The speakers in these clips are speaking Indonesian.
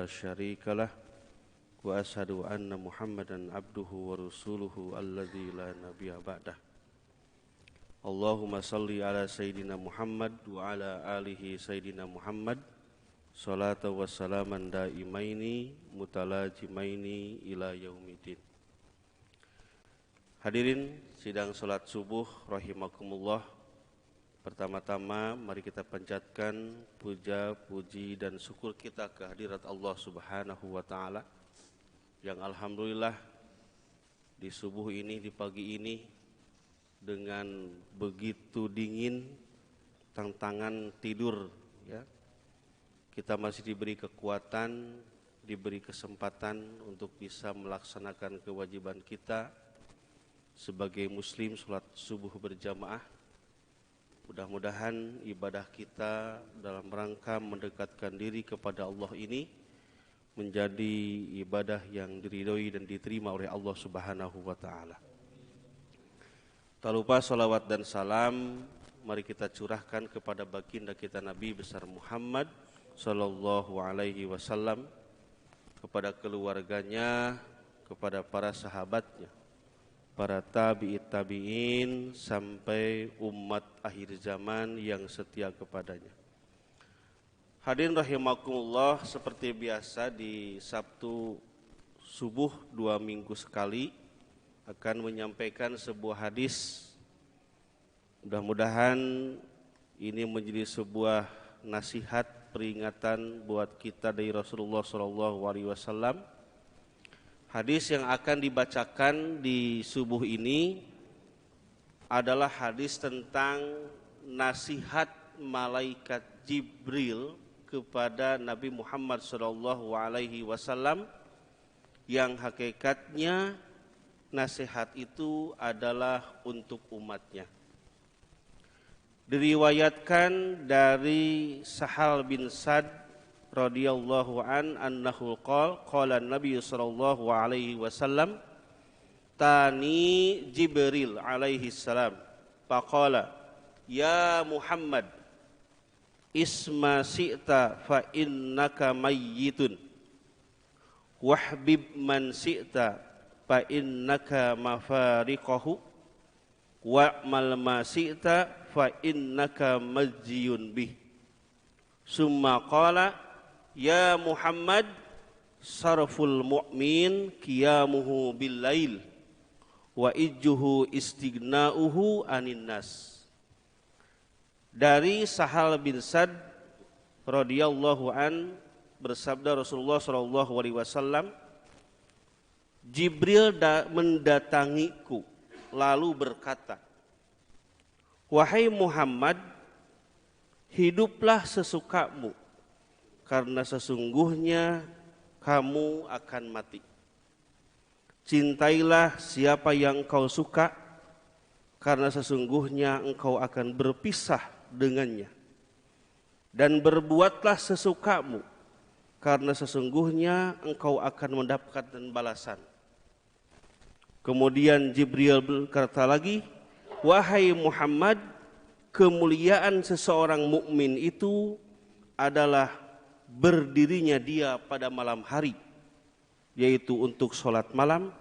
شريك له وأشهد أن محمدا عبده ورسوله الذي لا نبي بعده اللهم صل على سيدنا محمد وعلى آله سيدنا محمد صلاة وسلاما دائمين متلاzimain ila yaumiddin. Hadirin sidang salat subuh rahimakumullah. Pertama-tama mari kita panjatkan puja, puji dan syukur kita ke hadirat Allah Subhanahu wa taala yang alhamdulillah di subuh ini, di pagi ini dengan begitu dingin tantangan tidur ya. Kita masih diberi kekuatan, diberi kesempatan untuk bisa melaksanakan kewajiban kita sebagai muslim salat subuh berjamaah. Mudah-mudahan ibadah kita dalam rangka mendekatkan diri kepada Allah ini menjadi ibadah yang diridhoi dan diterima oleh Allah Subhanahu wa taala. Tak lupa salawat dan salam mari kita curahkan kepada baginda kita Nabi besar Muhammad sallallahu alaihi wasallam, kepada keluarganya, kepada para sahabatnya, para tabi'in sampai umat akhir zaman yang setia kepadanya. Hadirin rahimakumullah, seperti biasa di Sabtu subuh 2 minggu sekali akan menyampaikan sebuah hadis. Mudah-mudahan ini menjadi sebuah nasihat peringatan buat kita dari Rasulullah SAW. Hadis yang akan dibacakan di subuh ini adalah hadis tentang nasihat malaikat Jibril kepada Nabi Muhammad SAW, yang hakikatnya nasihat itu adalah untuk umatnya. Diriwayatkan dari Sahal bin Sa'd radhiyallahu anhu qala Nabi sallallahu alaihi wasallam tani Jibril alaihi salam faqala ya Muhammad isma syi'ta fa innaka mayyitun wahbib man syi'ta fa innaka mafariqahu wa'mal ma syi'ta fa innaka majziyun bih. Summa qala ya Muhammad sarful mu'min qiyamuhu bil lail wa ijjuhu istighna'uhu anin nas. Dari Sahal bin Sa'd radhiyallahu an bersabda Rasulullah sallallahu alaihi wasallam, Jibril mendatangiku lalu berkata, wahai Muhammad, hiduplah sesukamu karena sesungguhnya kamu akan mati. Cintailah siapa yang kau suka karena sesungguhnya engkau akan berpisah dengannya. Dan berbuatlah sesukamu karena sesungguhnya engkau akan mendapatkan balasan. Kemudian Jibril berkata lagi, wahai Muhammad, kemuliaan seseorang mukmin itu adalah berdirinya dia pada malam hari, yaitu untuk sholat malam,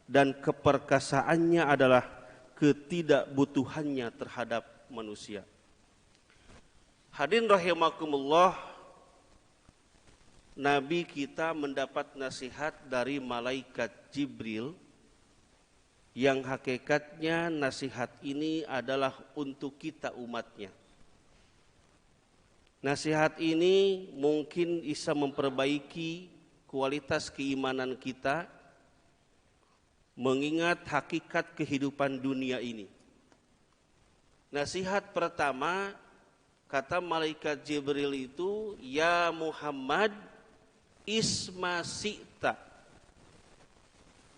dan keperkasaannya adalah ketidakbutuhannya terhadap manusia. Hadirin rahimakumullah, Nabi kita mendapat nasihat dari malaikat Jibril yang hakikatnya nasihat ini adalah untuk kita umatnya. Nasihat ini mungkin bisa memperbaiki kualitas keimanan kita, mengingat hakikat kehidupan dunia ini. Nasihat pertama, kata malaikat Jibril itu, ya Muhammad isma syi'ta,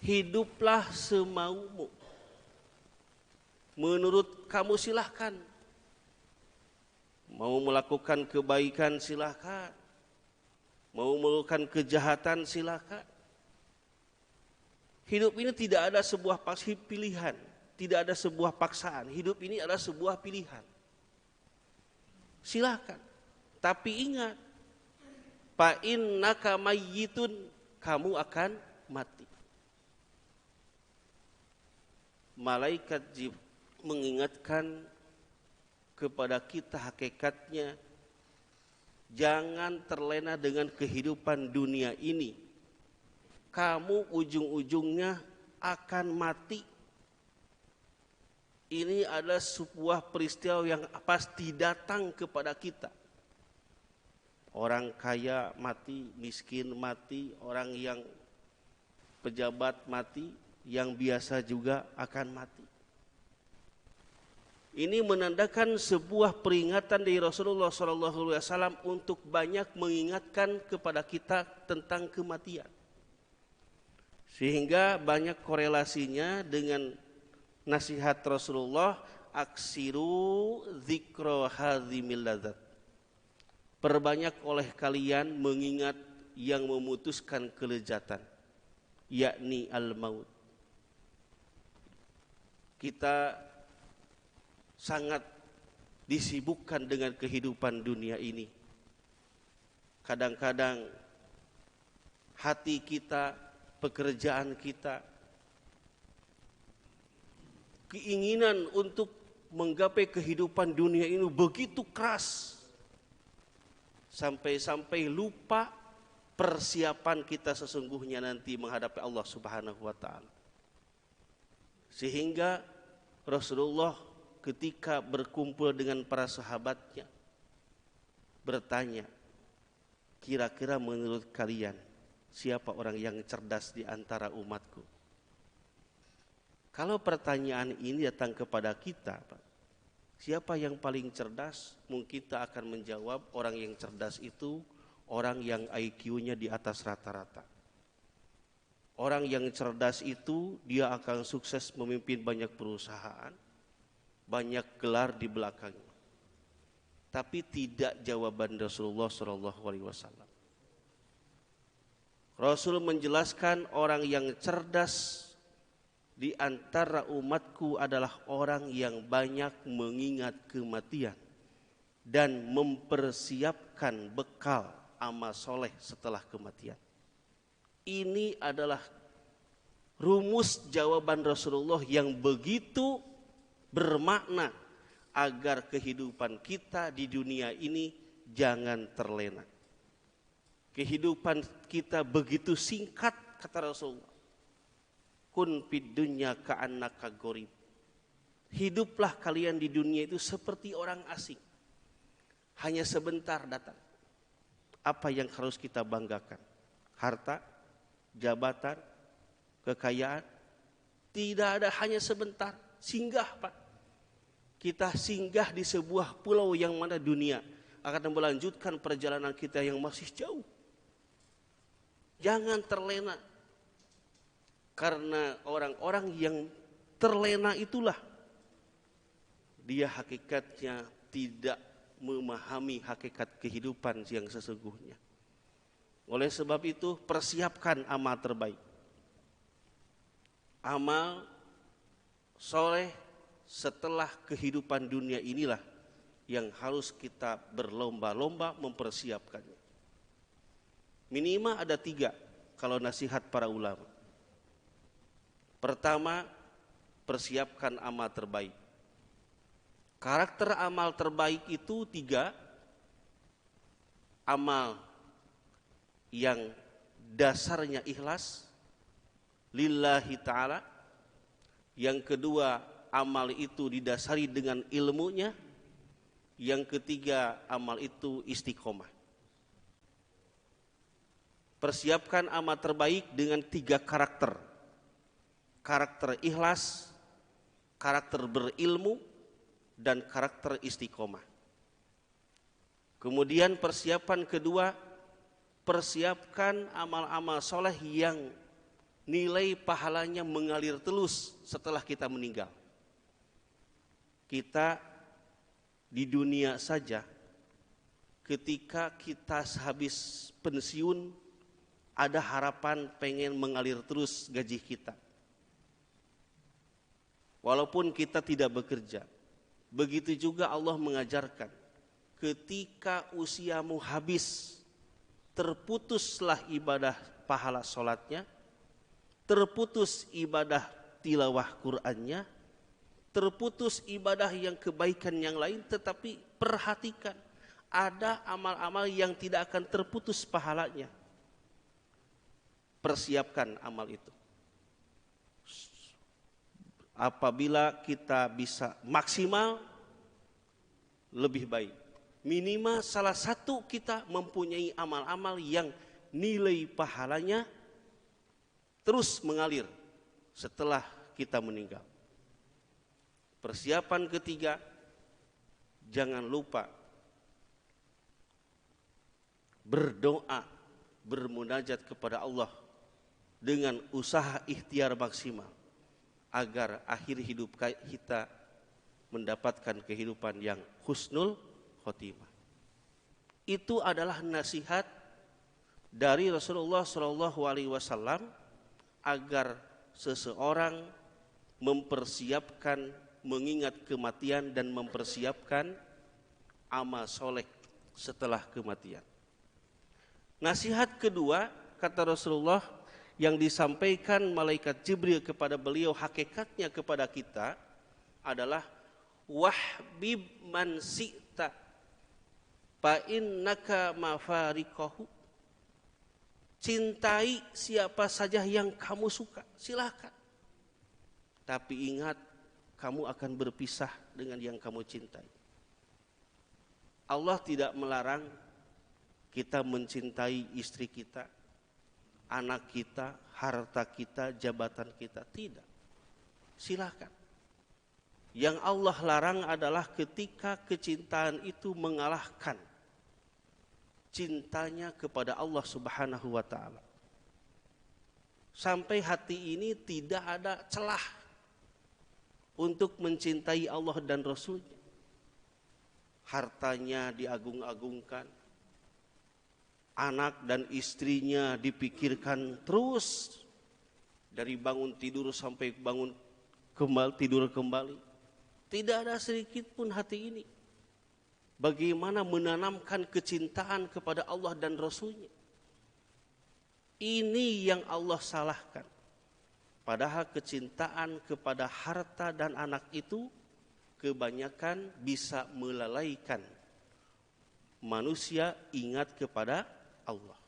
hiduplah semaumu, menurut kamu silahkan. Mau melakukan kebaikan silakan, mau melakukan kejahatan silakan. Hidup ini tidak ada sebuah pilihan, tidak ada sebuah paksaan. Hidup ini adalah sebuah pilihan. Silakan, tapi ingat, fa innaka mayyitun, kamu akan mati. Malaikat Jibril mengingatkan kepada kita hakikatnya jangan terlena dengan kehidupan dunia ini. Kamu ujung-ujungnya akan mati. Ini adalah sebuah peristiwa yang pasti datang kepada kita. Orang kaya mati, miskin mati, orang yang pejabat mati, yang biasa juga akan mati. Ini menandakan sebuah peringatan dari Rasulullah SAW untuk banyak mengingatkan kepada kita tentang kematian. Sehingga banyak korelasinya dengan nasihat Rasulullah, aksiru dzikra hadzimil ladzat. Perbanyak oleh kalian mengingat yang memutuskan kelezatan, yakni al-maut. Kita sangat disibukkan dengan kehidupan dunia ini. Kadang-kadang hati kita, pekerjaan kita, keinginan untuk menggapai kehidupan dunia ini begitu keras, sampai-sampai lupa persiapan kita sesungguhnya nanti menghadapi Allah Subhanahu wa taala. Sehingga Rasulullah ketika berkumpul dengan para sahabatnya bertanya, kira-kira menurut kalian siapa orang yang cerdas di antara umatku? Kalau pertanyaan ini datang kepada kita, Pak, siapa yang paling cerdas? Mungkin kita akan menjawab orang yang cerdas itu orang yang IQ-nya di atas rata-rata. Orang yang cerdas itu dia akan sukses memimpin banyak perusahaan, banyak gelar di belakangnya. Tapi tidak jawaban Rasulullah SAW. Rasul menjelaskan orang yang cerdas di antara umatku adalah orang yang banyak mengingat kematian dan mempersiapkan bekal amal soleh setelah kematian. Ini adalah rumus jawaban Rasulullah yang begitu bermakna agar kehidupan kita di dunia ini jangan terlena. Kehidupan kita begitu singkat, kata Rasulullah. Kun fid dunya ka'annaka gharib. Hiduplah kalian di dunia itu seperti orang asing. Hanya sebentar datang. Apa yang harus kita banggakan? Harta, jabatan, kekayaan? Tidak ada, hanya sebentar. Singgah, Pak. Kita singgah di sebuah pulau yang mana dunia akan melanjutkan perjalanan kita yang masih jauh. Jangan terlena. Karena orang-orang yang terlena itulah dia hakikatnya tidak memahami hakikat kehidupan yang sesungguhnya. Oleh sebab itu persiapkan amal terbaik. Amal soleh setelah kehidupan dunia inilah yang harus kita berlomba-lomba mempersiapkannya. Minimal ada 3 kalau nasihat para ulama. Pertama, persiapkan amal terbaik. Karakter amal terbaik itu 3. Amal yang dasarnya ikhlas lillahi ta'ala. Yang kedua, amal itu didasari dengan ilmunya. Yang ketiga, amal itu istiqomah. Persiapkan amal terbaik dengan 3 karakter. Karakter ikhlas, karakter berilmu, dan karakter istiqomah. Kemudian persiapan kedua, persiapkan amal-amal soleh yang nilai pahalanya mengalir terus setelah kita meninggal. Kita di dunia saja, ketika kita habis pensiun, ada harapan pengen mengalir terus gaji kita. Walaupun kita tidak bekerja. Begitu juga Allah mengajarkan, ketika usiamu habis, terputuslah ibadah pahala sholatnya, terputus ibadah tilawah Qur'annya, terputus ibadah yang kebaikan yang lain. Tetapi perhatikan, ada amal-amal yang tidak akan terputus pahalanya. Persiapkan amal itu. Apabila kita bisa maksimal, lebih baik. Minimal salah satu kita mempunyai amal-amal yang nilai pahalanya terus mengalir setelah kita meninggal. Persiapan ketiga, jangan lupa berdoa, bermunajat kepada Allah dengan usaha ikhtiar maksimal agar akhir hidup kita mendapatkan kehidupan yang husnul khotimah. Itu adalah nasihat dari Rasulullah SAW agar seseorang mempersiapkan mengingat kematian dan mempersiapkan amal soleh setelah kematian. Nasihat kedua, kata Rasulullah, yang disampaikan malaikat Jibril kepada beliau, hakikatnya kepada kita adalah wahbib man si'ta fa innaka mafariqahu. Cintai siapa saja yang kamu suka, silakan. Tapi ingat, kamu akan berpisah dengan yang kamu cintai. Allah tidak melarang kita mencintai istri kita, anak kita, harta kita, jabatan kita. Tidak. Silakan. Yang Allah larang adalah ketika kecintaan itu mengalahkan cintanya kepada Allah Subhanahu wa ta'ala. Sampai hati ini tidak ada celah untuk mencintai Allah dan Rasulnya. Hartanya diagung-agungkan, anak dan istrinya dipikirkan terus, dari bangun tidur sampai bangun kembali, tidur kembali. Tidak ada sedikit pun hati ini bagaimana menanamkan kecintaan kepada Allah dan Rasulnya. Ini yang Allah salahkan. Padahal kecintaan kepada harta dan anak itu kebanyakan bisa melalaikan manusia ingat kepada Allah.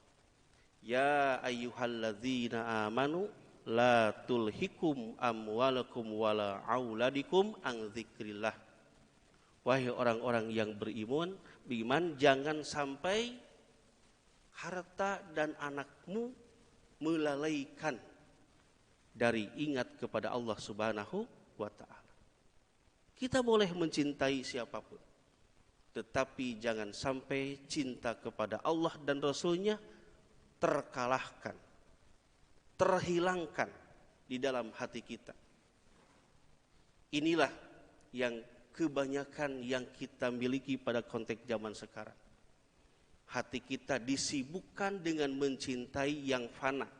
Ya ayyuhalladzina amanu la tulhikum amwalakum wala auladikum an dzikrillah. Wahai orang-orang yang beriman, jangan sampai harta dan anakmu melalaikan dari ingat kepada Allah Subhanahu wa ta'ala. Kita boleh mencintai siapapun, tetapi jangan sampai cinta kepada Allah dan Rasulnya terkalahkan, terhilangkan di dalam hati kita. Inilah yang kebanyakan yang kita miliki pada konteks zaman sekarang. Hati kita disibukkan dengan mencintai yang fana.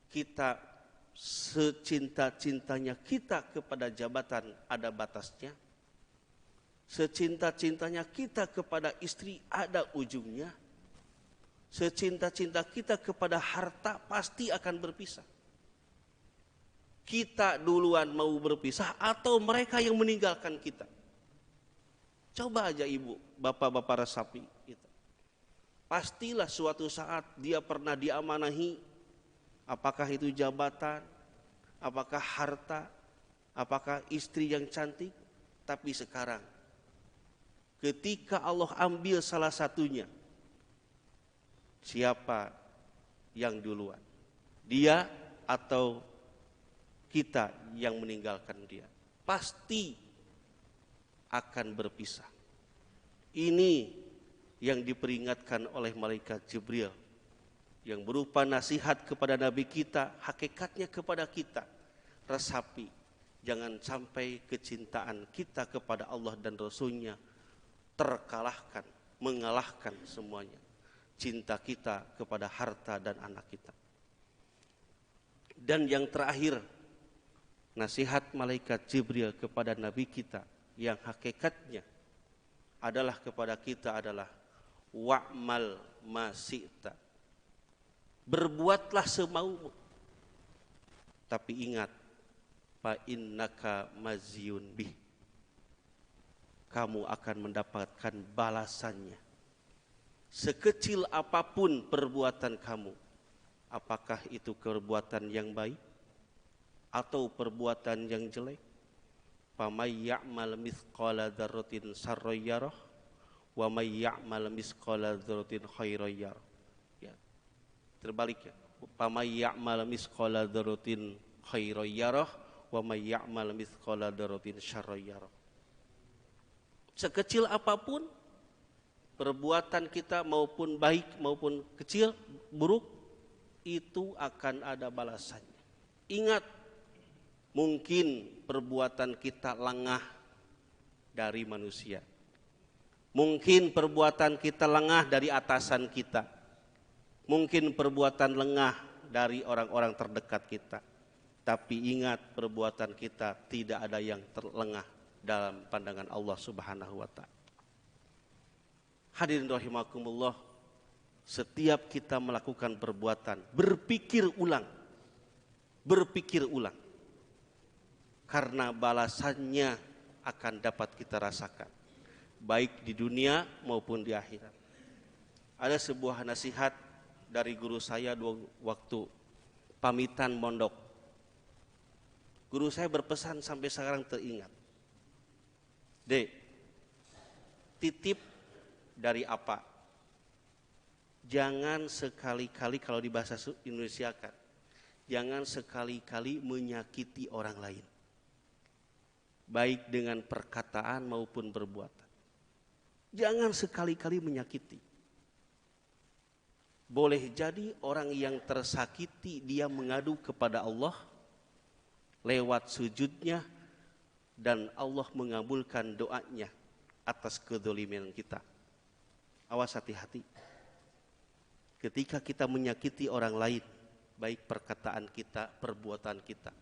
Kita secinta-cintanya kita kepada jabatan ada batasnya. Secinta-cintanya kita kepada istri ada ujungnya. Secinta-cinta kita kepada harta pasti akan berpisah. Kita duluan mau berpisah atau mereka yang meninggalkan kita? Coba aja ibu, bapak-bapak resapi kita. Pastilah suatu saat dia pernah diamanahi, apakah itu jabatan, apakah harta, apakah istri yang cantik. Tapi sekarang ketika Allah ambil salah satunya, siapa yang duluan? Dia atau kita yang meninggalkan dia? Pasti akan berpisah. Ini yang diperingatkan oleh malaikat Jibril, yang berupa nasihat kepada Nabi kita, hakikatnya kepada kita. Resapi, jangan sampai kecintaan kita kepada Allah dan Rasulnya terkalahkan, mengalahkan semuanya. Cinta kita kepada harta dan anak kita. Dan yang terakhir, nasihat malaikat Jibril kepada Nabi kita yang hakikatnya adalah kepada kita adalah wa'mal ma syi'ta. Berbuatlah semaumu. Tapi ingat, fa innaka mazyun bih. Kamu akan mendapatkan balasannya. Sekecil apapun perbuatan kamu, apakah itu perbuatan yang baik atau perbuatan yang jelek, famay ya'mal mithqala dzarratin syarran yarah wa may ya'mal mithqala dzarratin khairan yarah. Ya. Terbalik ya. Famay ya'mal mithqala dzarratin khairan yarah wa may ya'mal mithqala dzarratin syarran yarah. Sekecil apapun perbuatan kita, maupun baik maupun kecil, buruk, itu akan ada balasannya. Ingat, mungkin perbuatan kita lengah dari manusia. Mungkin perbuatan kita lengah dari atasan kita. Mungkin perbuatan lengah dari orang-orang terdekat kita. Tapi ingat, perbuatan kita tidak ada yang terlengah dalam pandangan Allah Subhanahu wa ta'ala. Hadirin rahimakumullah, setiap kita melakukan perbuatan, berpikir ulang. Berpikir ulang. Karena balasannya akan dapat kita rasakan, baik di dunia maupun di akhirat. Ada sebuah nasihat dari guru saya waktu pamitan mondok. Guru saya berpesan sampai sekarang teringat. Dek, titip dari apa? Jangan sekali-kali, kalau di bahasa Indonesia kan, jangan sekali-kali menyakiti orang lain. Baik dengan perkataan maupun perbuatan. Jangan sekali-kali menyakiti. Boleh jadi orang yang tersakiti dia mengadu kepada Allah lewat sujudnya, dan Allah mengabulkan doanya atas kedzaliman kita. Awas, hati-hati. Ketika kita menyakiti orang lain, baik perkataan kita, perbuatan kita,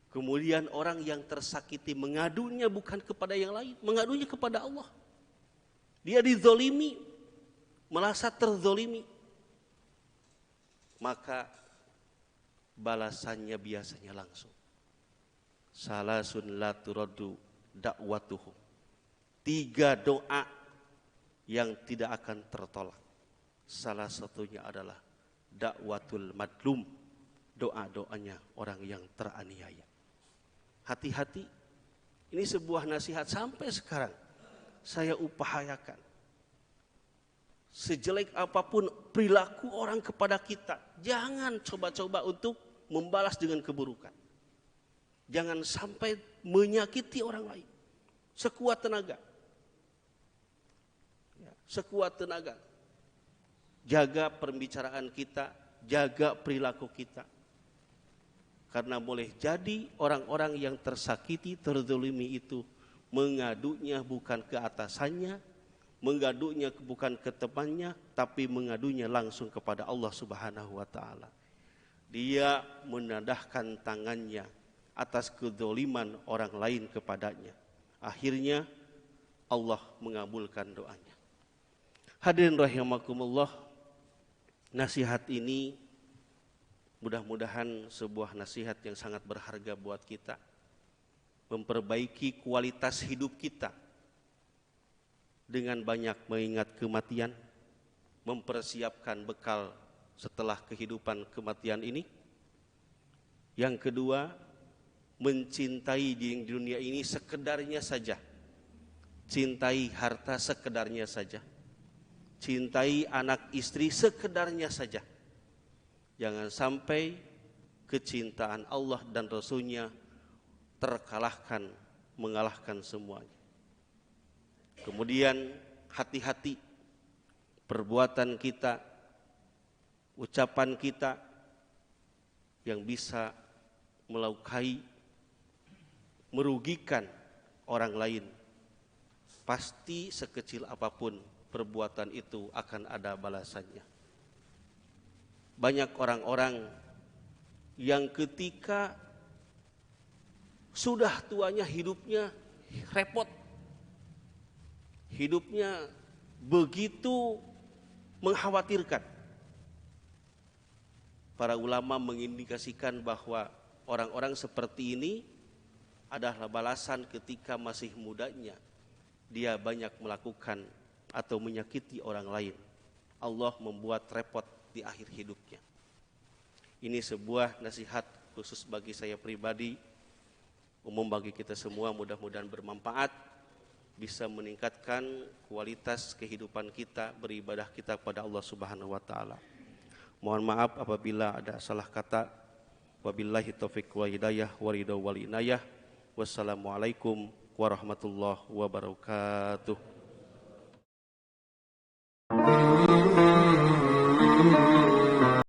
kemudian orang yang tersakiti mengadunya bukan kepada yang lain, mengadunya kepada Allah. Dia dizalimi, merasa terzalimi, maka balasannya biasanya langsung. Salasun la turaddu da'watuhum. 3 doa yang tidak akan tertolak. Salah satunya adalah da'watul madlum, doa-doanya orang yang teraniaya. Hati-hati, ini sebuah nasihat sampai sekarang saya upayakan. Sejelek apapun perilaku orang kepada kita, jangan coba-coba untuk membalas dengan keburukan. Jangan sampai menyakiti orang lain. Sekuat tenaga. Sekuat tenaga. Jaga pembicaraan kita, jaga perilaku kita. Karena boleh jadi orang-orang yang tersakiti, terzalimi itu mengadunya bukan ke atasannya, mengadunya bukan ke temannya, tapi mengadunya langsung kepada Allah Subhanahu wa ta'ala. Dia menadahkan tangannya atas kedzaliman orang lain kepadanya. Akhirnya Allah mengabulkan doanya. Hadirin rahimakumullah, nasihat ini mudah-mudahan sebuah nasihat yang sangat berharga buat kita. Memperbaiki kualitas hidup kita dengan banyak mengingat kematian, mempersiapkan bekal setelah kehidupan kematian ini. Yang kedua, mencintai di dunia ini sekedarnya saja. Cintai harta sekedarnya saja. Cintai anak istri sekedarnya saja. Jangan sampai kecintaan Allah dan Rasul-Nya terkalahkan, mengalahkan semuanya. Kemudian hati-hati perbuatan kita, ucapan kita yang bisa melukai, merugikan orang lain. Pasti sekecil apapun perbuatan itu akan ada balasannya. Banyak orang-orang yang ketika sudah tuanya hidupnya repot, hidupnya begitu mengkhawatirkan. Para ulama mengindikasikan bahwa orang-orang seperti ini adalah balasan ketika masih mudanya dia banyak melakukan atau menyakiti orang lain. Allah membuat repot di akhir hidupnya. Ini sebuah nasihat khusus bagi saya pribadi, umum bagi kita semua, mudah-mudahan bermanfaat, bisa meningkatkan kualitas kehidupan kita, beribadah kita kepada Allah Subhanahu wa taala. Mohon maaf apabila ada salah kata. Wabillahi taufiq wa hidayah wa ridha wal inayah. Wassalamualaikum warahmatullahi wabarakatuh.